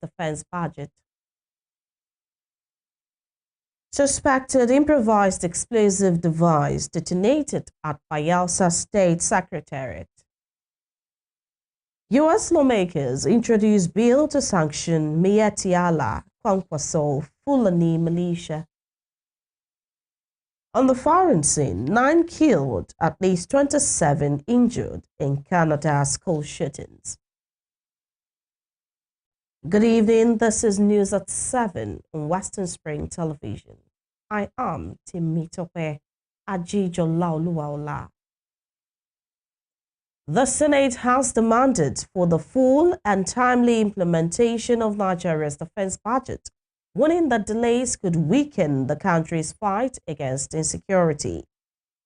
defense budget. Suspected improvised explosive device detonated at Bayelsa State Secretariat. U.S. lawmakers introduced bill to sanction Miyetti Allah Kwankwaso Fulani militia. On the firing scene, 9 killed, at least 27 injured in Canada's school shootings. Good evening, this is News at 7 on Western Spring Television. I am Timitope Ajijolaoluwaola. The Senate has demanded for the full and timely implementation of Nigeria's defense budget, warning that delays could weaken the country's fight against insecurity.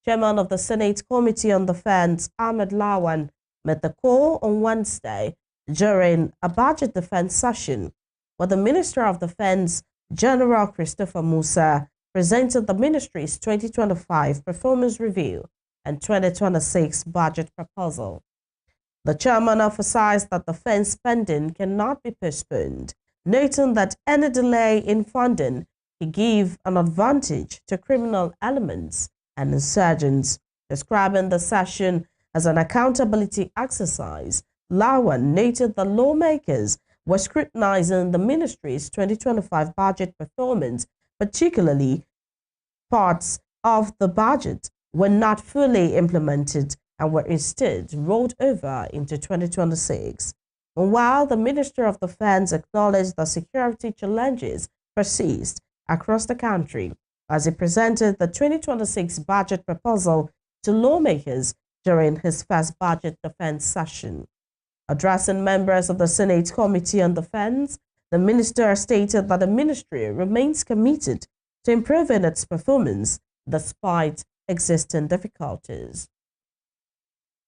Chairman of the Senate Committee on Defense, Ahmed Lawan, made the call on Wednesday during a budget defense session where the Minister of Defense, General Christopher Musa, presented the ministry's 2025 performance review and 2026 budget proposal. The chairman emphasized that defense spending cannot be postponed, noting that any delay in funding could give an advantage to criminal elements and insurgents. Describing the session as an accountability exercise, Lawan noted that lawmakers were scrutinizing the ministry's 2025 budget performance, particularly parts of the budget were not fully implemented and were instead rolled over into 2026. And while the Minister of Defense acknowledged that security challenges persist across the country, as he presented the 2026 budget proposal to lawmakers during his first budget defense session. Addressing members of the Senate Committee on Defense, the minister stated that the ministry remains committed to improving its performance despite existing difficulties.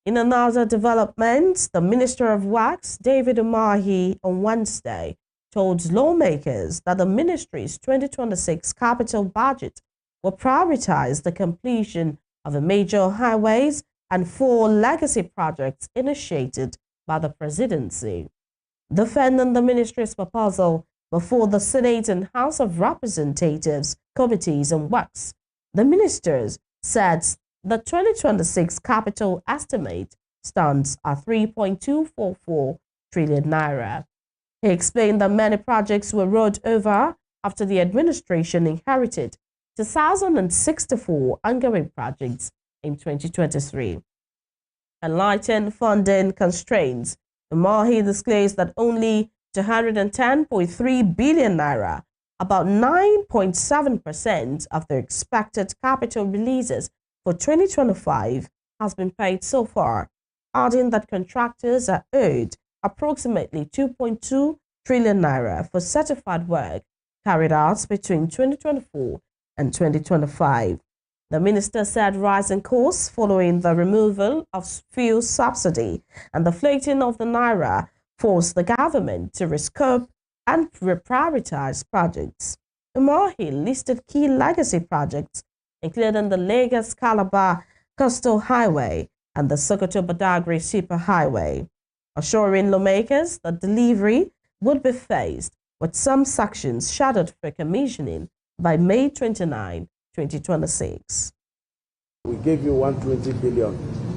In another development, the Minister of Works, David Umahi, on Wednesday told lawmakers that the ministry's 2026 capital budget will prioritize the completion of the major highways and 4 legacy projects initiated by the presidency. Defending the ministry's proposal before the Senate and House of Representatives Committees on Works, the ministers said the 2026 capital estimate stands at 3.244 trillion naira. He explained that many projects were rolled over after the administration inherited 2,064 ongoing projects in 2023. Enlightened funding constraints, Umahi disclosed that only 210.3 billion naira, about 9.7% of the expected capital releases for 2025, has been paid so far, adding that contractors are owed approximately 2.2 trillion naira for certified work carried out between 2024 and 2025. The minister said rising costs following the removal of fuel subsidy and the floating of the naira forced the government to rescope and reprioritize projects. Umahi listed key legacy projects, including the Lagos-Calabar Coastal Highway and the Sokoto-Badagry Superhighway, assuring lawmakers that delivery would be phased, with some sections scheduled for commissioning by May 29, 2026. We gave you 120 billion.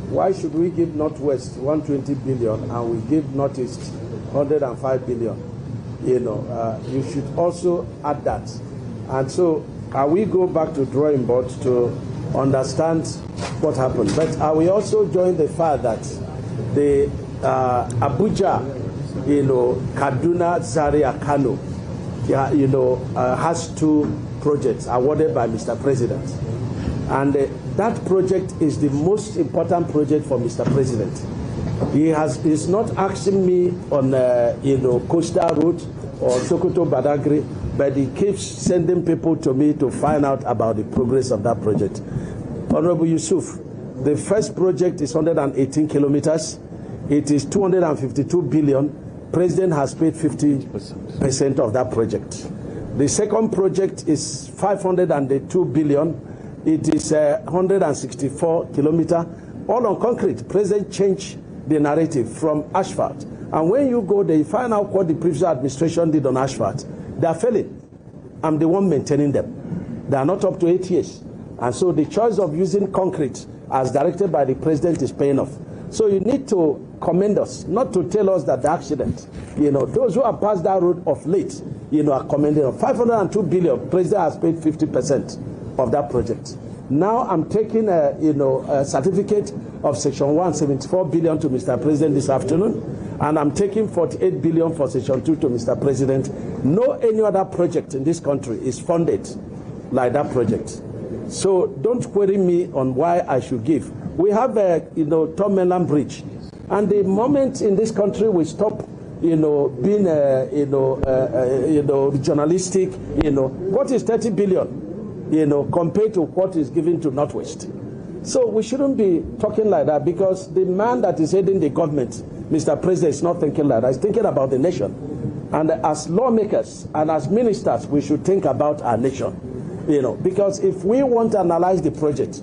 Why should we give Northwest 120 billion and we give Northeast 105 billion? You should also add that. And so we go back to drawing board to understand what happened. But we also join the fact that the Abuja, Kaduna, Zaria, Kano, has 2 projects awarded by Mr. President. And that project is the most important project for Mr. President. He's not asking me on coastal route or Sokoto Badagry, but he keeps sending people to me to find out about the progress of that project. Honorable Yusuf, the first project is 118 kilometers. It is 252 billion. President has paid 50% of that project. The second project is 502 billion. It is 164 kilometers, all on concrete. President changed the narrative from asphalt. And when you go there, you find out what the previous administration did on asphalt. They are failing. I'm the one maintaining them. They are not up to 8 years. And so the choice of using concrete as directed by the president is paying off. So you need to commend us, not to tell us that the accident, those who have passed that road of late, are commending us. 502 billion, president has paid 50% of that project. Now I'm taking a certificate of Section 174 billion to Mr. President this afternoon, and I'm taking 48 billion for Section 2 to Mr. President. No any other project in this country is funded like that project. So don't query me on why I should give. We have a Tom Mainland Bridge, and the moment in this country we stop being journalistic, what is 30 billion, compared to what is given to Northwest. So we shouldn't be talking like that, because the man that is heading the government, Mr. President, is not thinking like that. He's thinking about the nation. And as lawmakers and as ministers, we should think about our nation, because if we want to analyze the project,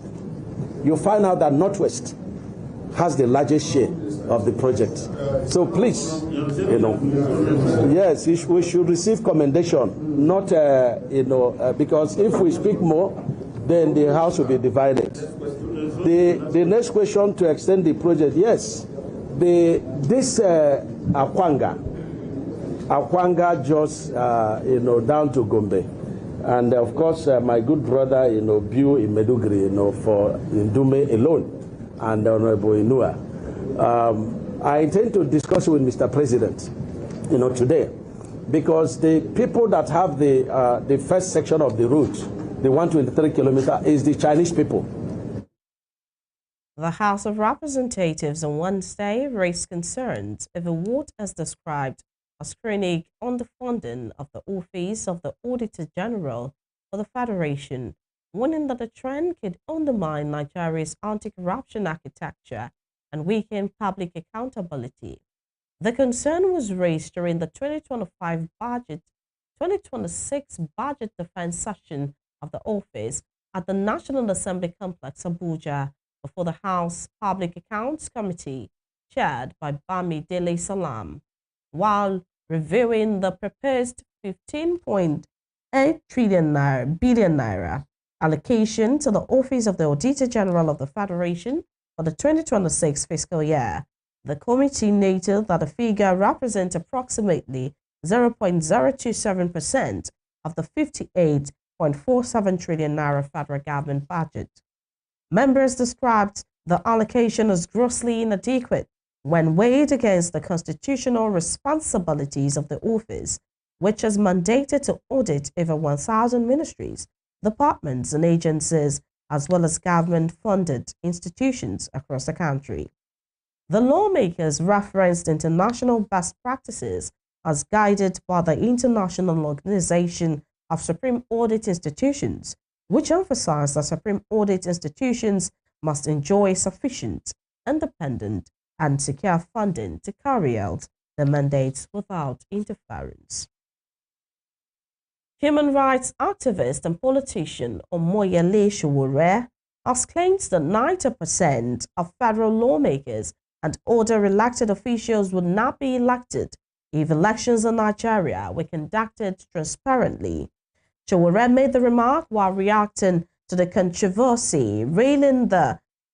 you find out that Northwest has the largest share of the project. So please, yes, we should receive commendation, not, because if we speak more, then the House will be divided. The next question, to extend the project, yes, this Akwanga just, down to Gombe. And of course, my good brother, Biu in Medugri, for Ndume alone, and Honorable Inua. I intend to discuss with Mr. President, today, because the people that have the first section of the route, the 123 kilometer, is the Chinese people. The House of Representatives on Wednesday raised concerns over what is described as screening on the funding of the Office of the Auditor General for the Federation, warning that the trend could undermine Nigeria's anti-corruption architecture and weaken public accountability. The concern was raised during the 2026 budget defense session of the office at the National Assembly Complex, Abuja, before the House Public Accounts Committee, chaired by Bami Dele Salam, while reviewing the proposed 15.8 billion naira allocation to the Office of the Auditor General of the Federation for the 2026 fiscal year. The committee noted that the figure represents approximately 0.027% of the 58.47 trillion naira federal government budget. Members described the allocation as grossly inadequate when weighed against the constitutional responsibilities of the office, which is mandated to audit over 1,000 ministries, departments, and agencies, as well as government-funded institutions across the country. The lawmakers referenced international best practices as guided by the International Organization of Supreme Audit Institutions, which emphasized that Supreme Audit institutions must enjoy sufficient, independent, and secure funding to carry out their mandates without interference. Human rights activist and politician Omoyele Sowore has claimed that 90% of federal lawmakers and other elected officials would not be elected if elections in Nigeria were conducted transparently. Sowore made the remark while reacting to the controversy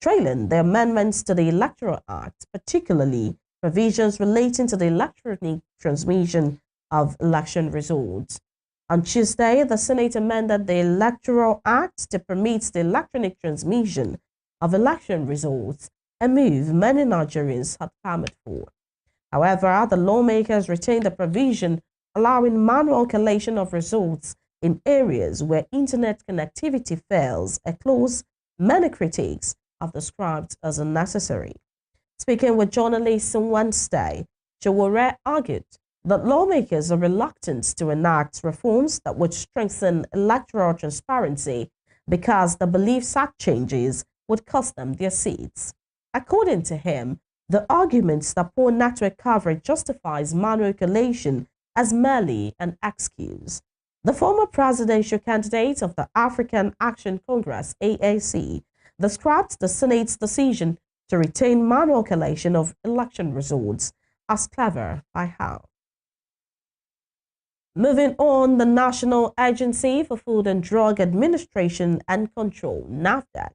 trailing the amendments to the Electoral Act, particularly provisions relating to the electronic transmission of election results. On Tuesday, the Senate amended the Electoral Act to permit the electronic transmission of election results, a move many Nigerians had clamored for. However, the lawmakers retained the provision allowing manual collation of results in areas where internet connectivity fails, a clause many critics have described as unnecessary. Speaking with journalists on Wednesday, Sowore argued that lawmakers are reluctant to enact reforms that would strengthen electoral transparency because they believe such changes would cost them their seats. According to him, the arguments that poor network coverage justifies manual collation as merely an excuse. The former presidential candidate of the African Action Congress, AAC, described the Senate's decision to retain manual collation of election results as clever by how. Moving on, the National Agency for Food and Drug Administration and Control, NAFDAC,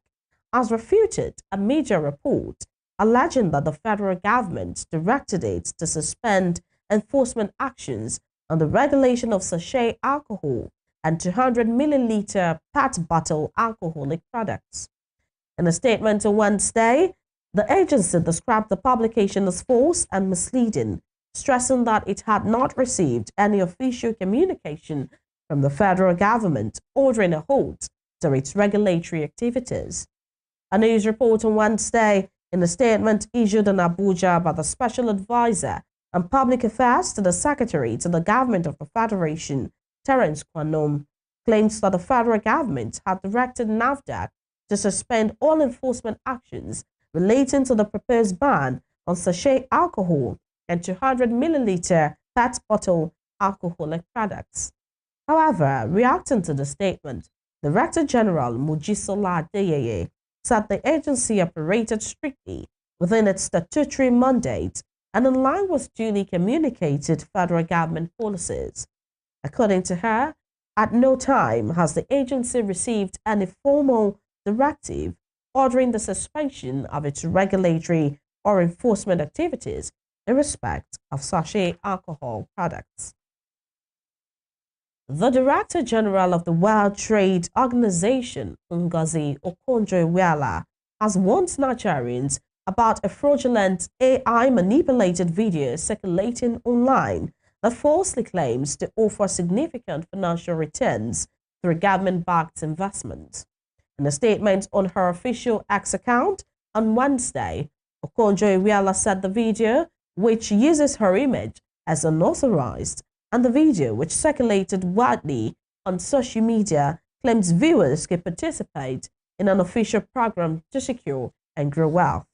has refuted a major report alleging that the federal government directed it to suspend enforcement actions on the regulation of sachet alcohol and 200 milliliter PET bottle alcoholic products. In a statement on Wednesday, the agency described the publication as false and misleading, stressing that it had not received any official communication from the federal government ordering a halt to its regulatory activities. A news report on Wednesday, in a statement issued in Abuja by the Special Advisor on Public Affairs to the Secretary to the Government of the Federation, Terence Kwanom, claims that the federal government had directed NAFDAC to suspend all enforcement actions relating to the proposed ban on sachet alcohol and 200 milliliter PET bottle alcoholic products. However, reacting to the statement, Director General Mojisola Adeyeye said the agency operated strictly within its statutory mandate and in line with duly communicated federal government policies. According to her, at no time has the agency received any formal directive ordering the suspension of its regulatory or enforcement activities in respect of sachet alcohol products. The Director General of the World Trade Organization, Ngozi Okonjo-Iweala, has warned Nigerians about a fraudulent AI-manipulated video circulating online that falsely claims to offer significant financial returns through government-backed investment. In a statement on her official X account on Wednesday, Okonjo-Iweala said the video, which uses her image as unauthorized, and the video, which circulated widely on social media, claims viewers could participate in an official program to secure and grow wealth.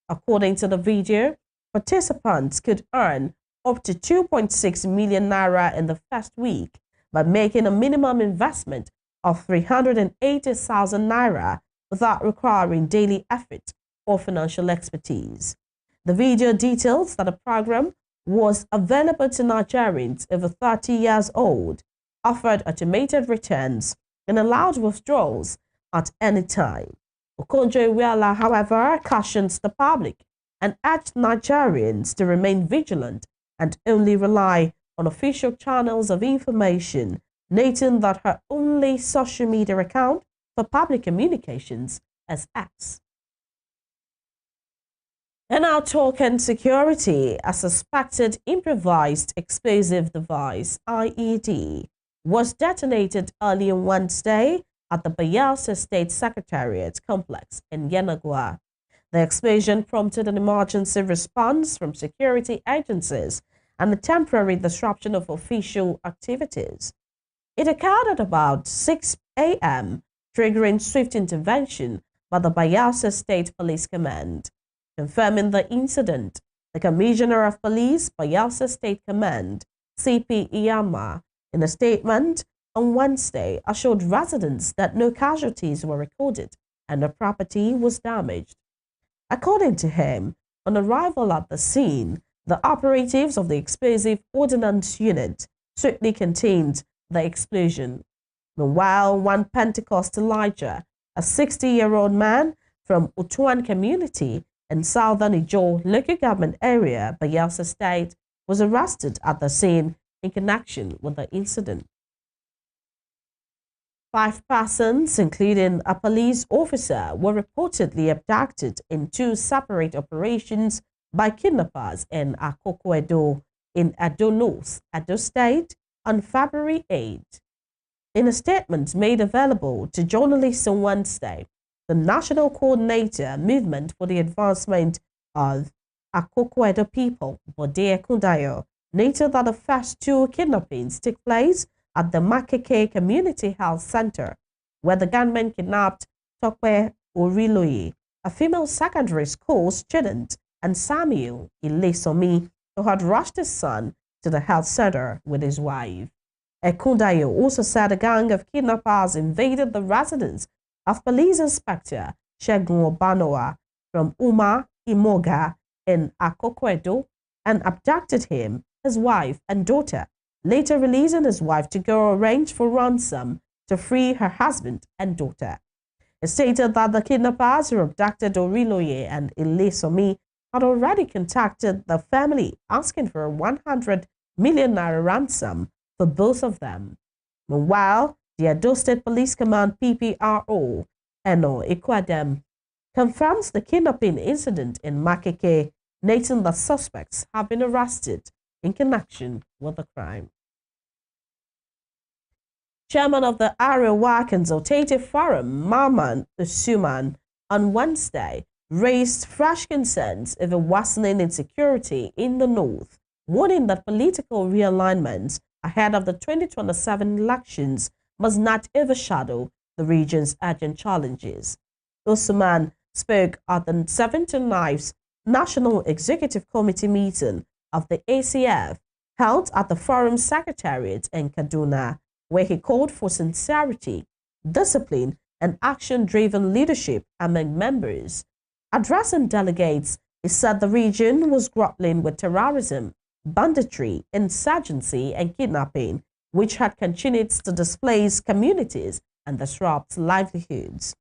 According to the video, participants could earn up to 2.6 million naira in the first week by making a minimum investment of 380,000 naira without requiring daily effort or financial expertise. The video details that the program was available to Nigerians over 30 years old, offered automated returns, and allowed withdrawals at any time. Okonjo-Iweala, however, cautions the public and urged Nigerians to remain vigilant and only rely on official channels of information, noting that her only social media account for public communications is X. And now talking security, a suspected improvised explosive device, IED, was detonated early on Wednesday at the Bayelsa State Secretariat complex in Yenagoa. The explosion prompted an emergency response from security agencies and a temporary disruption of official activities. It occurred at about 6 a.m., triggering swift intervention by the Bayelsa State Police Command. Confirming the incident, the Commissioner of Police, Bayelsa State Command, CP Iyama, in a statement on Wednesday, assured residents that no casualties were recorded and no property was damaged. According to him, on arrival at the scene, the operatives of the Explosive Ordnance Unit swiftly contained the explosion. Meanwhile, one Pentecost Elijah, a 60-year-old man from Utuan community in southern Ijo local government area, Bayelsa State, was arrested at the scene in connection with the incident. 5 persons, including a police officer, were reportedly abducted in 2 separate operations by kidnappers in Akoko-Edo in Edo North, Edo State, on February 8. In a statement made available to journalists on Wednesday, the National Coordinator Movement for the Advancement of Akoko-Edo People, Bode Kundayo, noted that the first 2 kidnappings took place at the Makeke Community Health Center, where the gunmen kidnapped Tokwe Oriloye, a female secondary school student, and Samuel Ilesomi, who had rushed his son to the health center with his wife. Ekundayo also said a gang of kidnappers invaded the residence of Police Inspector Shegun Obanoa from Uma Imoga in Akoko-Edo and abducted him, his wife, and daughter, later releasing his wife to go arrange for ransom to free her husband and daughter. It stated that the kidnappers who abducted Oriloye and Ilesomi had already contacted the family asking for a 100 million naira ransom for both of them. Meanwhile, the Edo State Police Command PPRO, Eno Ikwadem, confirms the kidnapping incident in Makeke, noting that suspects have been arrested in connection with the crime. Chairman of the Arewa Consultative Forum, Maman Usuman, on Wednesday raised fresh concerns over worsening insecurity in the north, warning that political realignments ahead of the 2027 elections must not overshadow the region's urgent challenges. Usman spoke at the 79th National Executive Committee meeting of the ACF held at the Forum's Secretariat in Kaduna, where he called for sincerity, discipline, and action-driven leadership among members. Addressing delegates, he said the region was grappling with terrorism, banditry, insurgency, and kidnapping, which had continued to displace communities and disrupt livelihoods.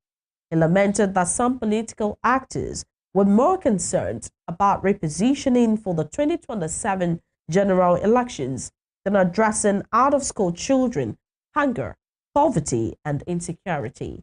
He lamented that some political actors were more concerned about repositioning for the 2027 general elections than addressing out-of-school children, hunger, poverty, and insecurity.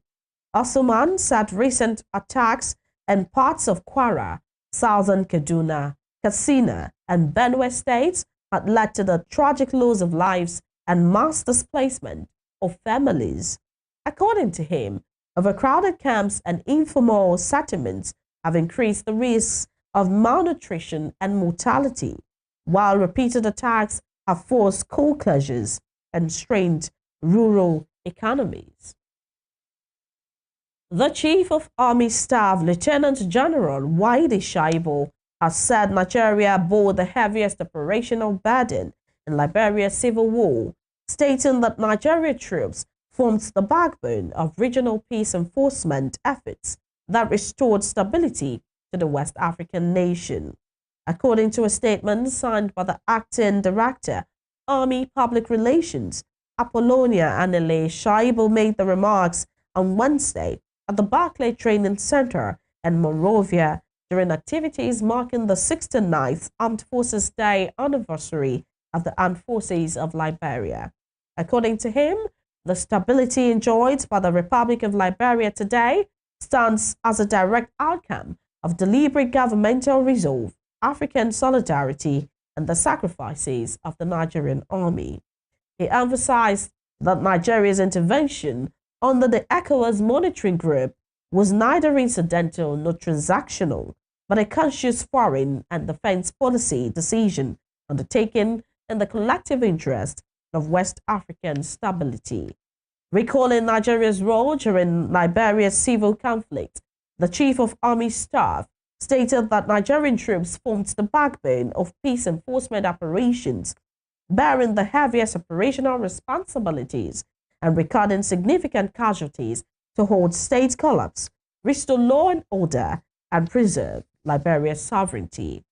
Asuman said recent attacks in parts of Kwara, southern Kaduna, Katsina, and Benue states had led to the tragic loss of lives and mass displacement of families. According to him, overcrowded camps and informal settlements have increased the risks of malnutrition and mortality, while repeated attacks have forced school closures and strained rural economies. The Chief of Army Staff, Lieutenant General Waidi Shaibu, has said Nigeria bore the heaviest operational burden in Liberia's civil war, stating that Nigerian troops formed the backbone of regional peace enforcement efforts that restored stability to the West African nation. According to a statement signed by the acting director, Army Public Relations, Apollonia Anele, Shaibu made the remarks on Wednesday at the Barclay Training Center in Monrovia during activities marking the 69th Armed Forces Day anniversary of the Armed Forces of Liberia. According to him, the stability enjoyed by the Republic of Liberia today stands as a direct outcome of deliberate governmental resolve, African solidarity, and the sacrifices of the Nigerian army. He emphasized that Nigeria's intervention under the ECOWAS monitoring group was neither incidental nor transactional, but a conscious foreign and defense policy decision undertaken in the collective interest of West African stability. Recalling Nigeria's role during Liberia's civil conflict, the Chief of Army Staff stated that Nigerian troops formed the backbone of peace enforcement operations, bearing the heaviest operational responsibilities and recording significant casualties to hold state collapse, restore law and order, and preserve Liberia's sovereignty.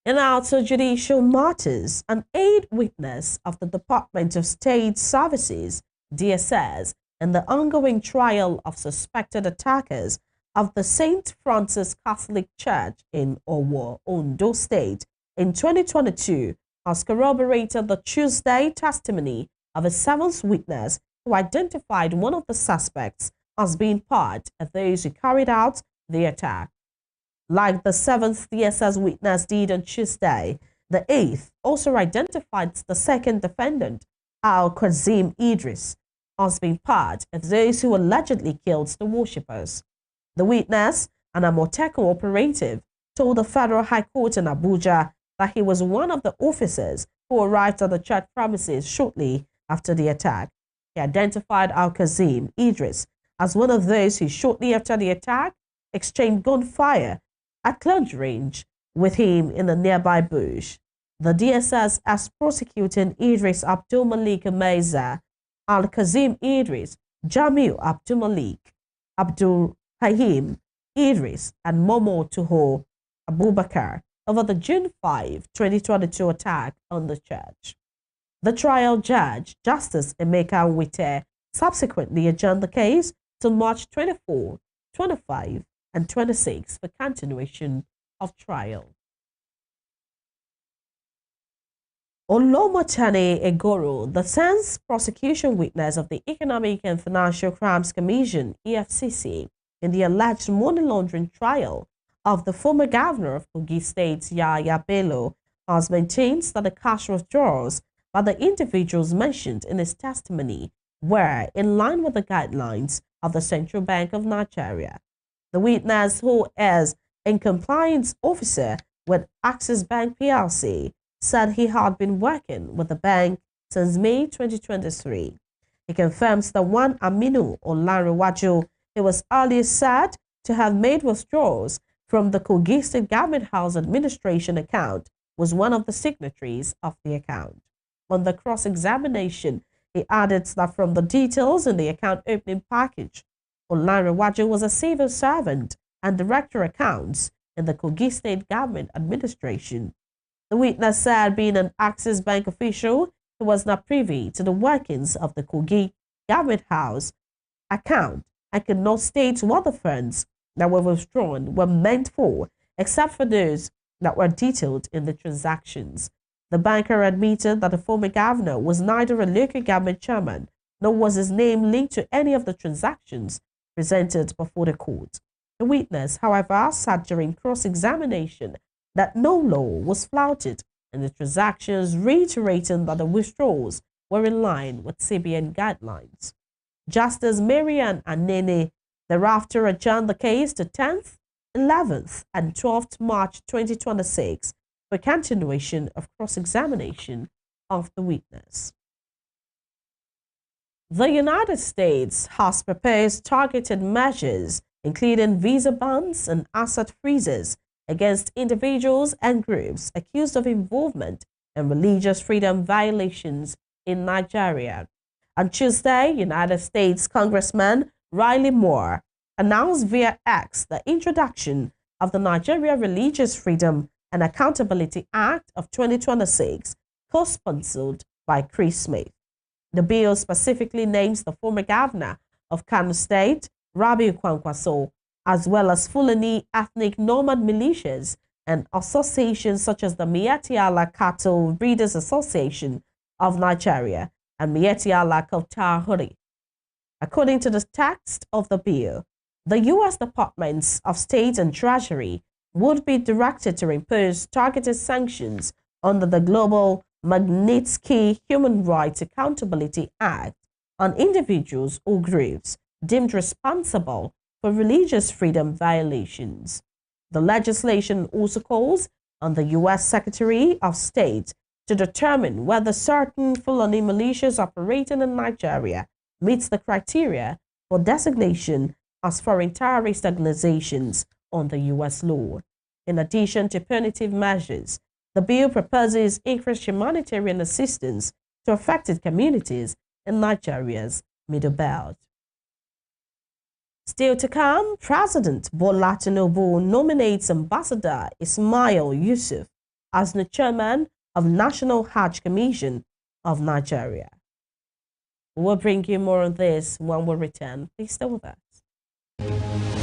In outer judicial matters, an aid witness of the Department of State Services, DSS, in the ongoing trial of suspected attackers of the St. Francis Catholic Church in Owo, Ondo State, in 2022, has corroborated the Tuesday testimony of a seventh witness who identified one of the suspects as being part of those who carried out the attack. Like the seventh DSS witness did on Tuesday, the eighth also identified the second defendant, Al-Kazim Idris, as being part of those who allegedly killed the worshippers. The witness, an Amoteco operative, told the Federal High Court in Abuja that he was one of the officers who arrived at the church premises shortly after the attack. He identified Al-Kazim Idris as one of those who shortly after the attack exchanged gunfire at close range with him in the nearby bush. The DSS is prosecuting Idris Abdul Malik Meza, Al-Kazim Idris, Jamil Abdul Malik, Abdul Haim Idris, and Momo Tuho Abubakar over the June 5, 2022 attack on the church. The trial judge, Justice Emeka Wite, subsequently adjourned the case to March 24, 25, and 26 for continuation of trial. Olomotane Egoro, the sense prosecution witness of the Economic and Financial Crimes Commission, EFCC, in the alleged money laundering trial of the former governor of Kogi State, Yaya Bello, has maintained that the cash withdrawals by the individuals mentioned in his testimony were in line with the guidelines of the Central Bank of Nigeria. The witness, who is a compliance officer with Access Bank PLC, said he had been working with the bank since May 2023. He confirms that one Aminu Olanrewaju, he was earlier said to have made withdrawals from the Kogi State Government House Administration account, was one of the signatories of the account. On the cross-examination, he added that from the details in the account opening package, Olanrewaju was a civil servant and director accounts in the Kogi State Government Administration. The witness said, being an Access Bank official, he was not privy to the workings of the Kogi Government House account and could not state what the funds that were withdrawn were meant for, except for those that were detailed in the transactions. The banker admitted that the former governor was neither a local government chairman, nor was his name linked to any of the transactions presented before the court. The witness, however, said during cross-examination that no law was flouted in the transactions, reiterating that the withdrawals were in line with CBN guidelines. Justice Marian Anene thereafter adjourned the case to 10th, 11th, and 12th March 2026 for continuation of cross-examination of the witness. The United States has proposed targeted measures, including visa bans and asset freezes, against individuals and groups accused of involvement in religious freedom violations in Nigeria. On Tuesday, United States Congressman Riley Moore announced via X the introduction of the Nigeria Religious Freedom and Accountability Act of 2026, co-sponsored by Chris Smith. The bill specifically names the former governor of Kano State, Rabiu Kwankwaso, as well as Fulani ethnic nomad militias and associations such as the Miyetti Allah Cattle Breeders Association of Nigeria and Miyetti Allah Kautahuri. According to the text of the bill, the U.S. Departments of State and Treasury would be directed to impose targeted sanctions under the Global Magnitsky Human Rights Accountability Act on individuals or groups deemed responsible for religious freedom violations. The legislation also calls on the U.S. Secretary of State to determine whether certain Fulani militias operating in Nigeria meets the criteria for designation as foreign terrorist organizations under U.S. law. In addition to punitive measures, the bill proposes increased humanitarian assistance to affected communities in Nigeria's Middle Belt. Still to come, President Bola Tinubu nominates Ambassador Ismail Yusuf as the chairman of National Hajj Commission of Nigeria. We'll bring you more on this when we return. Please stay with us.